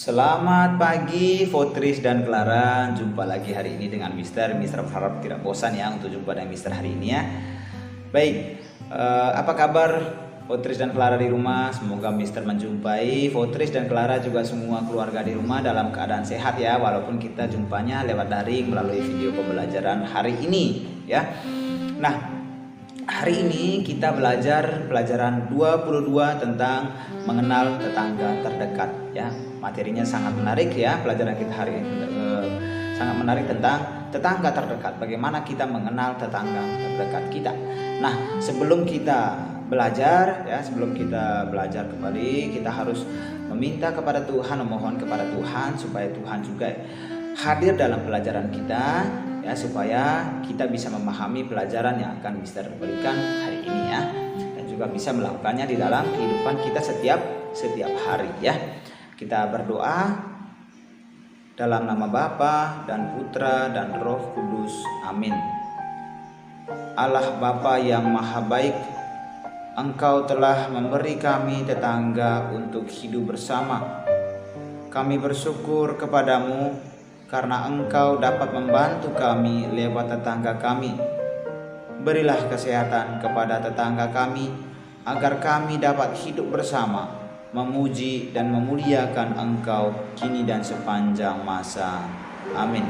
Selamat pagi Fotris dan Clara. Jumpa lagi hari ini dengan Mister berharap tidak bosan ya untuk jumpa dengan Mister hari ini ya. Baik, apa kabar Fotris dan Clara di rumah? Semoga Mister menjumpai Fotris dan Clara juga semua keluarga di rumah dalam keadaan sehat ya. Walaupun kita jumpanya lewat daring melalui video pembelajaran hari ini ya. Nah, hari ini kita belajar pelajaran 22 tentang mengenal tetangga terdekat ya. Materinya sangat menarik ya, pelajaran kita hari ini sangat menarik tentang tetangga terdekat. Bagaimana kita mengenal tetangga terdekat kita. Nah, sebelum kita belajar kembali, kita harus meminta kepada Tuhan, memohon kepada Tuhan supaya Tuhan juga hadir dalam pelajaran kita ya, supaya kita bisa memahami pelajaran yang akan Mister berikan hari ini ya, dan juga bisa melakukannya di dalam kehidupan kita setiap hari ya. Kita berdoa dalam nama Bapa dan Putra dan Roh Kudus. Amin. Allah Bapa yang Maha Baik, Engkau telah memberi kami tetangga untuk hidup bersama. Kami bersyukur kepadamu karena Engkau dapat membantu kami lewat tetangga kami. Berilah kesehatan kepada tetangga kami, agar kami dapat hidup bersama, memuji dan memuliakan Engkau kini dan sepanjang masa. Amin.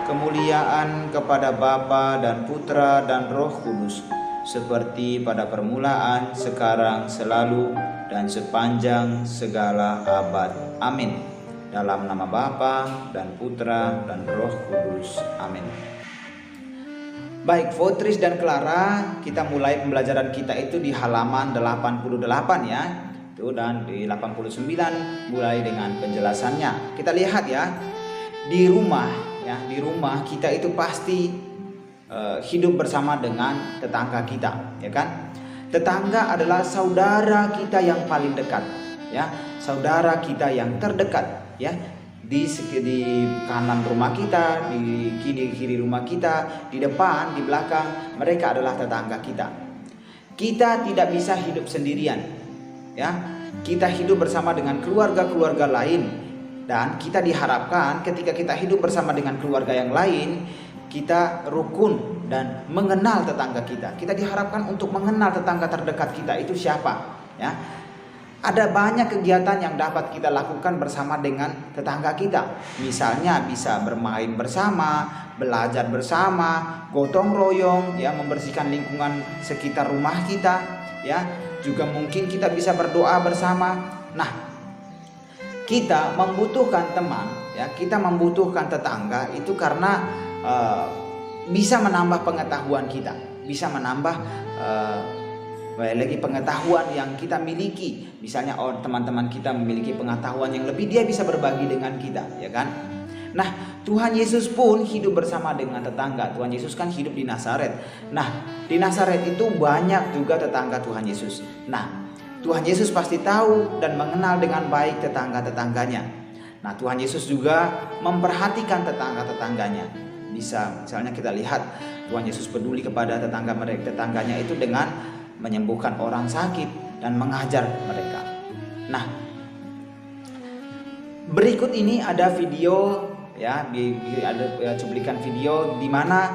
Kemuliaan kepada Bapa dan Putra dan Roh Kudus, seperti pada permulaan, sekarang, selalu, dan sepanjang segala abad. Amin. Dalam nama Bapa dan Putra dan Roh Kudus. Amin. Baik, Fotris dan Clara, kita mulai pembelajaran kita itu di halaman 88 ya. Dan di 89 mulai dengan penjelasannya. Kita lihat ya, di rumah kita itu pasti hidup bersama dengan tetangga kita, ya kan? Tetangga adalah saudara kita yang paling dekat, ya, saudara kita yang terdekat, ya. Di kanan rumah kita, di kiri rumah kita, di depan, di belakang, mereka adalah tetangga kita. Kita tidak bisa hidup sendirian. Ya, kita hidup bersama dengan keluarga-keluarga lain, dan kita diharapkan ketika kita hidup bersama dengan keluarga yang lain, kita rukun dan mengenal tetangga kita. Kita diharapkan untuk mengenal tetangga terdekat kita itu siapa, ya. Ada banyak kegiatan yang dapat kita lakukan bersama dengan tetangga kita. Misalnya bisa bermain bersama, belajar bersama, gotong royong, ya, membersihkan lingkungan sekitar rumah kita, ya. Juga mungkin kita bisa berdoa bersama. Nah, kita membutuhkan teman, ya, kita membutuhkan tetangga itu karena bisa menambah pengetahuan kita, bisa menambah lagi pengetahuan yang kita miliki. Misalnya teman-teman kita memiliki pengetahuan yang lebih, dia bisa berbagi dengan kita, ya kan? Nah, Tuhan Yesus pun hidup bersama dengan tetangga. Tuhan Yesus kan hidup di Nazaret. Nah, di Nazaret itu banyak juga tetangga Tuhan Yesus. Nah, Tuhan Yesus pasti tahu dan mengenal dengan baik tetangga-tetangganya. Nah, Tuhan Yesus juga memperhatikan tetangga-tetangganya. Misalnya kita lihat Tuhan Yesus peduli kepada tetangganya itu dengan menyembuhkan orang sakit dan mengajar mereka. Nah, berikut ini ada video, ya, ada cuplikan video di mana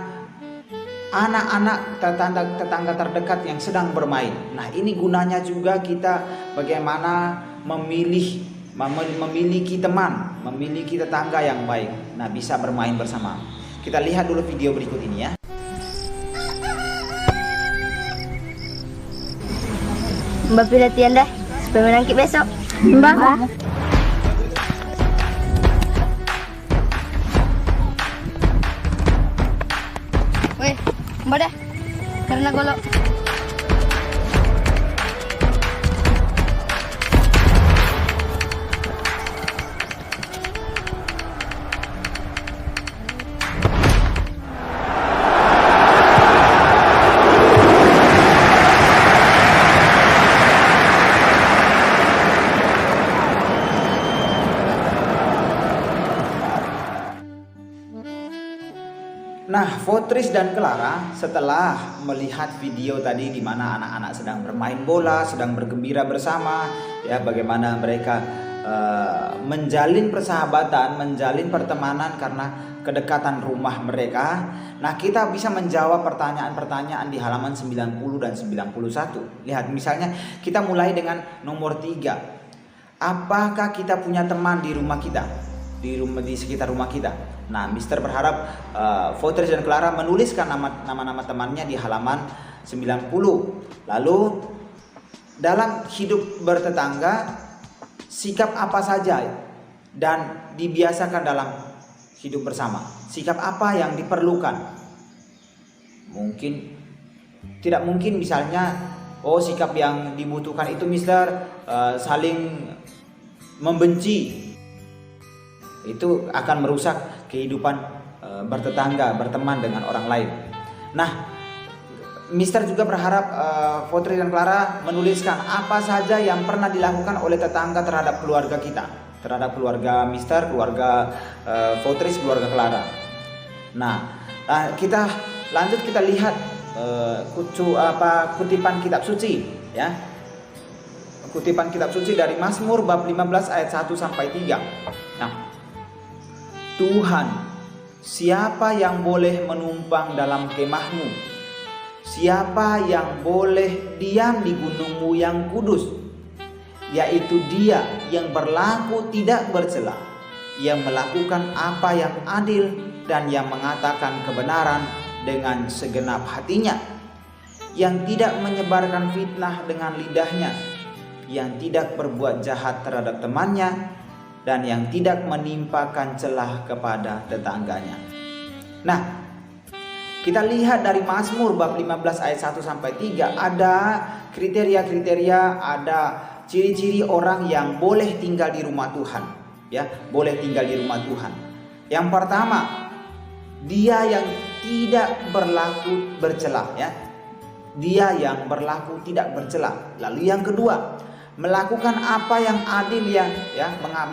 anak-anak tetangga terdekat yang sedang bermain. Nah, ini gunanya juga kita bagaimana memiliki teman, memiliki tetangga yang baik. Nah, bisa bermain bersama. Kita lihat dulu video berikut ini ya. Mbak latihan dah supaya menangkip besok. Mbak. Weh, Mbak dah. Karena golok. Nah, Fotris dan Clara setelah melihat video tadi di mana anak-anak sedang bermain bola, sedang bergembira bersama, ya, bagaimana mereka menjalin persahabatan, menjalin pertemanan karena kedekatan rumah mereka. Nah, kita bisa menjawab pertanyaan-pertanyaan di halaman 90 dan 91. Lihat misalnya kita mulai dengan nomor 3. Apakah kita punya teman di rumah kita? Di sekitar rumah kita. Nah, Mister berharap Votris dan Clara menuliskan nama-nama temannya di halaman 90. Lalu dalam hidup bertetangga, sikap apa saja dan dibiasakan dalam hidup bersama? Sikap apa yang diperlukan? Tidak mungkin misalnya, sikap yang dibutuhkan itu Mister saling membenci. Itu akan merusak kehidupan bertetangga, berteman dengan orang lain. Nah, Mister juga berharap Votris dan Clara menuliskan apa saja yang pernah dilakukan oleh tetangga terhadap keluarga kita, terhadap keluarga Mister, keluarga Votris, keluarga Clara. Nah, kita lihat kutipan kitab suci, ya. Kutipan kitab suci dari Mazmur bab 15 ayat 1 sampai 3. Nah, Tuhan, siapa yang boleh menumpang dalam kemahmu? Siapa yang boleh diam di gunungmu yang kudus? Yaitu dia yang berlaku tidak bercela, yang melakukan apa yang adil, dan yang mengatakan kebenaran dengan segenap hatinya, yang tidak menyebarkan fitnah dengan lidahnya, yang tidak berbuat jahat terhadap temannya, dan yang tidak menimpakan celah kepada tetangganya. Nah, kita lihat dari Mazmur bab 15 ayat 1 sampai 3 ada kriteria-kriteria, ada ciri-ciri orang yang boleh tinggal di rumah Tuhan, ya, boleh tinggal di rumah Tuhan. Yang pertama, dia yang tidak berlaku bercela, ya. Dia yang berlaku tidak bercela. Lalu yang kedua, melakukan apa yang adil,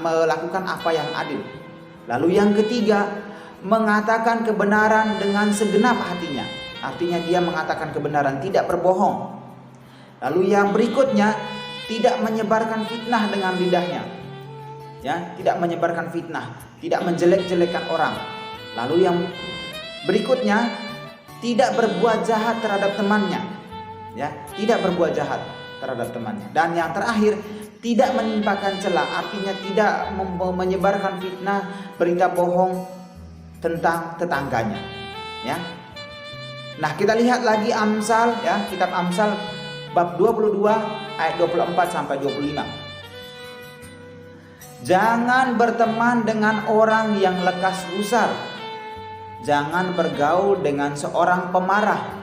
melakukan apa yang adil. Lalu yang ketiga, mengatakan kebenaran dengan segenap hatinya. Artinya dia mengatakan kebenaran, tidak berbohong. Lalu yang berikutnya, tidak menyebarkan fitnah dengan lidahnya. Ya, tidak menyebarkan fitnah, tidak menjelek-jelekan orang. Lalu yang berikutnya, tidak berbuat jahat terhadap temannya. Ya, tidak berbuat jahat terhadap temannya. Dan yang terakhir, tidak menimpakan celah, artinya tidak menyebarkan fitnah, berita bohong tentang tetangganya, ya. Nah, kita lihat lagi Amsal, ya, kitab Amsal bab 22 ayat 24 sampai 25. Jangan berteman dengan orang yang lekas gusar. Jangan bergaul dengan seorang pemarah,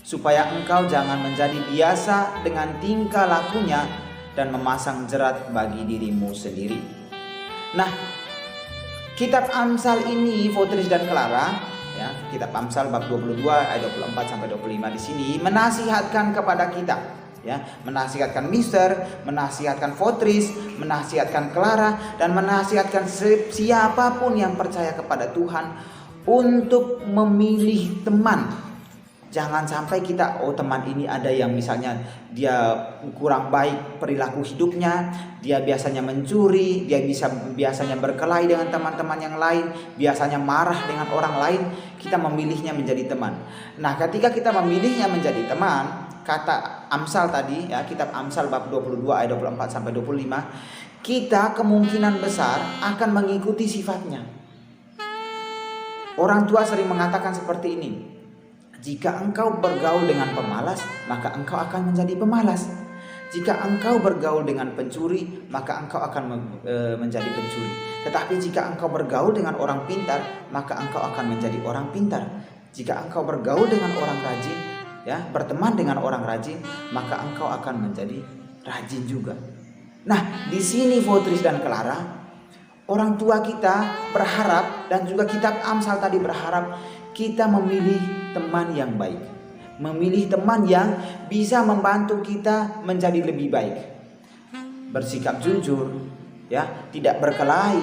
supaya engkau jangan menjadi biasa dengan tingkah lakunya dan memasang jerat bagi dirimu sendiri. Nah, kitab Amsal ini, Votris dan Clara, ya, kitab Amsal bab 22 ayat 24 sampai 25 di sini menasihatkan kepada kita, ya, menasihatkan Mister, menasihatkan Votris, menasihatkan Clara, dan menasihatkan siapapun yang percaya kepada Tuhan untuk memilih teman. Jangan sampai kita, teman ini ada yang misalnya dia kurang baik perilaku hidupnya, dia biasanya mencuri, dia biasanya berkelahi dengan teman-teman yang lain, biasanya marah dengan orang lain, kita memilihnya menjadi teman. Nah, ketika kita memilihnya menjadi teman, kata Amsal tadi, ya, kitab Amsal bab 22 ayat 24 sampai 25, kita kemungkinan besar akan mengikuti sifatnya. Orang tua sering mengatakan seperti ini, jika engkau bergaul dengan pemalas, maka engkau akan menjadi pemalas. Jika engkau bergaul dengan pencuri, maka engkau akan menjadi pencuri. Tetapi jika engkau bergaul dengan orang pintar, maka engkau akan menjadi orang pintar. Jika engkau bergaul dengan orang rajin, ya, berteman dengan orang rajin, maka engkau akan menjadi rajin juga. Nah, di sini Votris dan Clara, orang tua kita berharap, dan juga kitab Amsal tadi berharap, kita memilih teman yang baik, memilih teman yang bisa membantu kita menjadi lebih baik, bersikap jujur, ya, tidak berkelahi,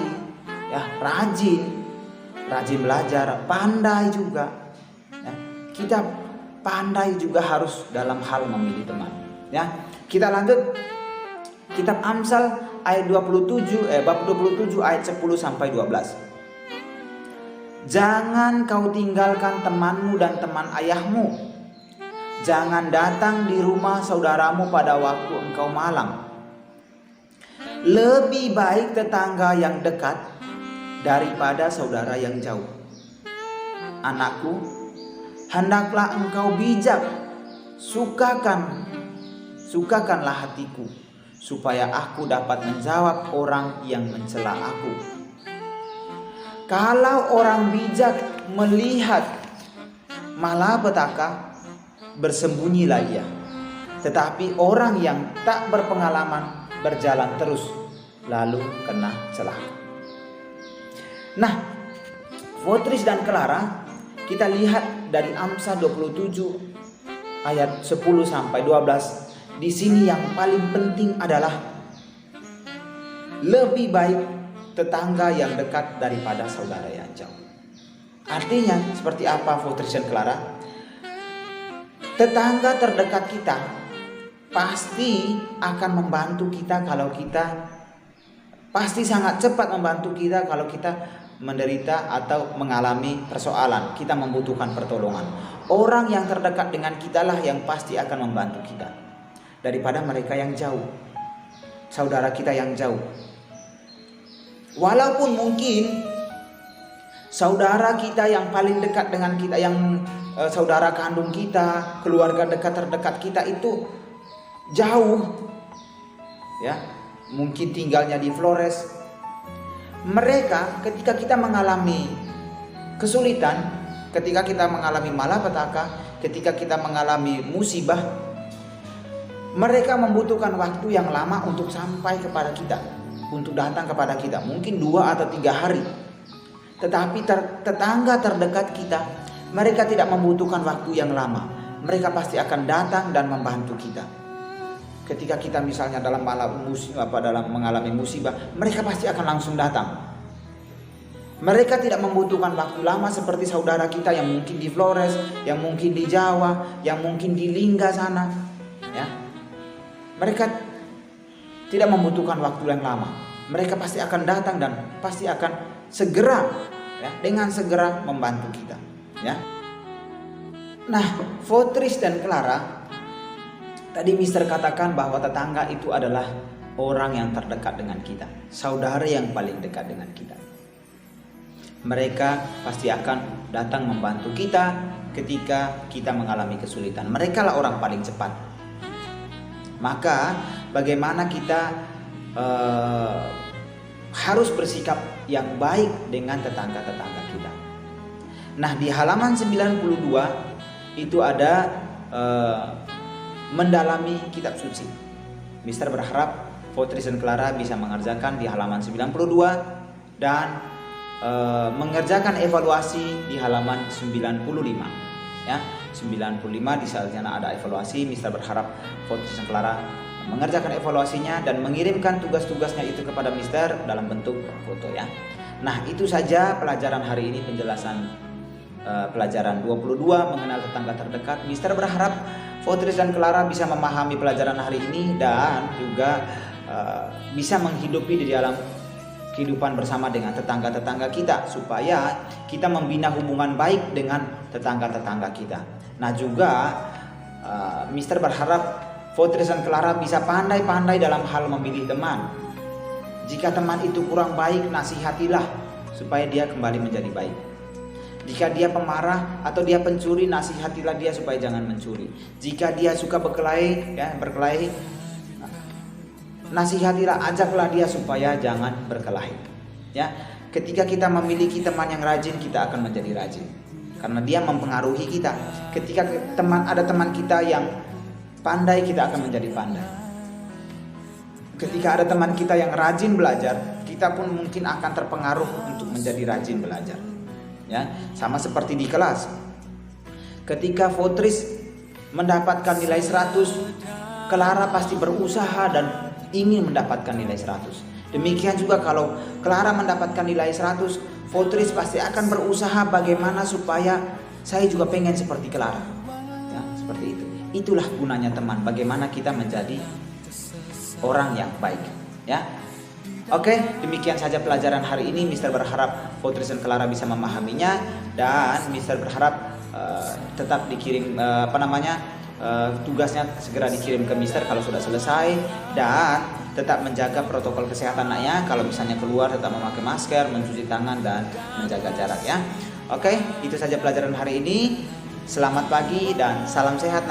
ya, rajin belajar, pandai juga, ya. Kita pandai juga harus dalam hal memilih teman, ya. Kita lanjut, kitab Amsal ayat 27 bab 27 ayat 10 sampai 12. Jangan kau tinggalkan temanmu dan teman ayahmu. Jangan datang di rumah saudaramu pada waktu engkau malam. Lebih baik tetangga yang dekat daripada saudara yang jauh. Anakku, hendaklah engkau bijak. Sukakanlah hatiku, supaya aku dapat menjawab orang yang mencela aku. Kalau orang bijak melihat malapetaka, bersembunyilah ia. Tetapi orang yang tak berpengalaman berjalan terus, lalu kena celaka. Nah, Fotris dan Clara kita lihat dari Amsal 27 ayat 10 sampai 12. Di sini yang paling penting adalah lebih baik tetangga yang dekat daripada saudara yang jauh. Artinya seperti apa Fotris dan Clara? Tetangga terdekat kita pasti akan membantu kita kalau kita pasti sangat cepat membantu kita kalau kita menderita atau mengalami persoalan, kita membutuhkan pertolongan. Orang yang terdekat dengan kita lah yang pasti akan membantu kita daripada mereka yang jauh, saudara kita yang jauh. Walaupun mungkin saudara kita yang paling dekat dengan kita, yang saudara kandung kita, keluarga dekat terdekat kita itu jauh, ya, mungkin tinggalnya di Flores. Mereka ketika kita mengalami kesulitan, ketika kita mengalami malapetaka, ketika kita mengalami musibah, mereka membutuhkan waktu yang lama untuk sampai kepada kita, untuk datang kepada kita, mungkin 2 atau 3 hari. Tetapi tetangga terdekat kita, mereka tidak membutuhkan waktu yang lama. Mereka pasti akan datang dan membantu kita. Ketika kita misalnya dalam mengalami musibah, mereka pasti akan langsung datang. Mereka tidak membutuhkan waktu lama seperti saudara kita yang mungkin di Flores, yang mungkin di Jawa, yang mungkin di Lingga sana, ya. Mereka tidak membutuhkan waktu yang lama. Mereka pasti akan datang dan pasti akan segera, ya, dengan segera membantu kita, ya. Nah, Fotris dan Clara, tadi Mister katakan bahwa tetangga itu adalah orang yang terdekat dengan kita, saudara yang paling dekat dengan kita. Mereka pasti akan datang membantu kita ketika kita mengalami kesulitan. Mereka lah orang paling cepat. Maka bagaimana kita harus bersikap yang baik dengan tetangga-tetangga kita. Nah, di halaman 92 itu ada mendalami kitab suci. Mister berharap Fotris dan Clara bisa mengerjakan di halaman 92 dan mengerjakan evaluasi di halaman 95, ya. 95 di sana ada evaluasi. Mister berharap Fotris dan Clara mengerjakan evaluasinya dan mengirimkan tugas-tugasnya itu kepada Mister dalam bentuk foto, ya. Nah, itu saja pelajaran hari ini, penjelasan pelajaran 22 mengenal tetangga terdekat. Mister berharap Fotris dan Clara bisa memahami pelajaran hari ini dan juga bisa menghidupi di dalam kehidupan bersama dengan tetangga-tetangga kita, supaya kita membina hubungan baik dengan tetangga-tetangga kita. Nah, juga Mister berharap Fotris dan Clara bisa pandai-pandai dalam hal memilih teman. Jika teman itu kurang baik, nasihatilah supaya dia kembali menjadi baik. Jika dia pemarah atau dia pencuri, nasihatilah dia supaya jangan mencuri. Jika dia suka berkelahi, nasihatilah, ajaklah dia supaya jangan berkelahi, ya. Ketika kita memiliki teman yang rajin, kita akan menjadi rajin karena dia mempengaruhi kita. Ketika ada teman kita yang pandai, kita akan menjadi pandai. Ketika ada teman kita yang rajin belajar, kita pun mungkin akan terpengaruh untuk menjadi rajin belajar, ya. Sama seperti di kelas, ketika Fotris mendapatkan nilai 100, Clara pasti berusaha dan ingin mendapatkan nilai 100. Demikian juga kalau Clara mendapatkan nilai 100, Fotris pasti akan berusaha bagaimana supaya saya juga pengen seperti Clara, ya, seperti itu. Itulah gunanya teman, bagaimana kita menjadi orang yang baik, ya. Oke, demikian saja pelajaran hari ini. Mister berharap Putri dan Clara bisa memahaminya, dan Mister berharap tetap dikirim tugasnya segera dikirim ke Mister kalau sudah selesai, dan tetap menjaga protokol kesehatan ya. Kalau misalnya keluar tetap memakai masker, mencuci tangan, dan menjaga jarak ya. Oke, itu saja pelajaran hari ini. Selamat pagi dan salam sehat.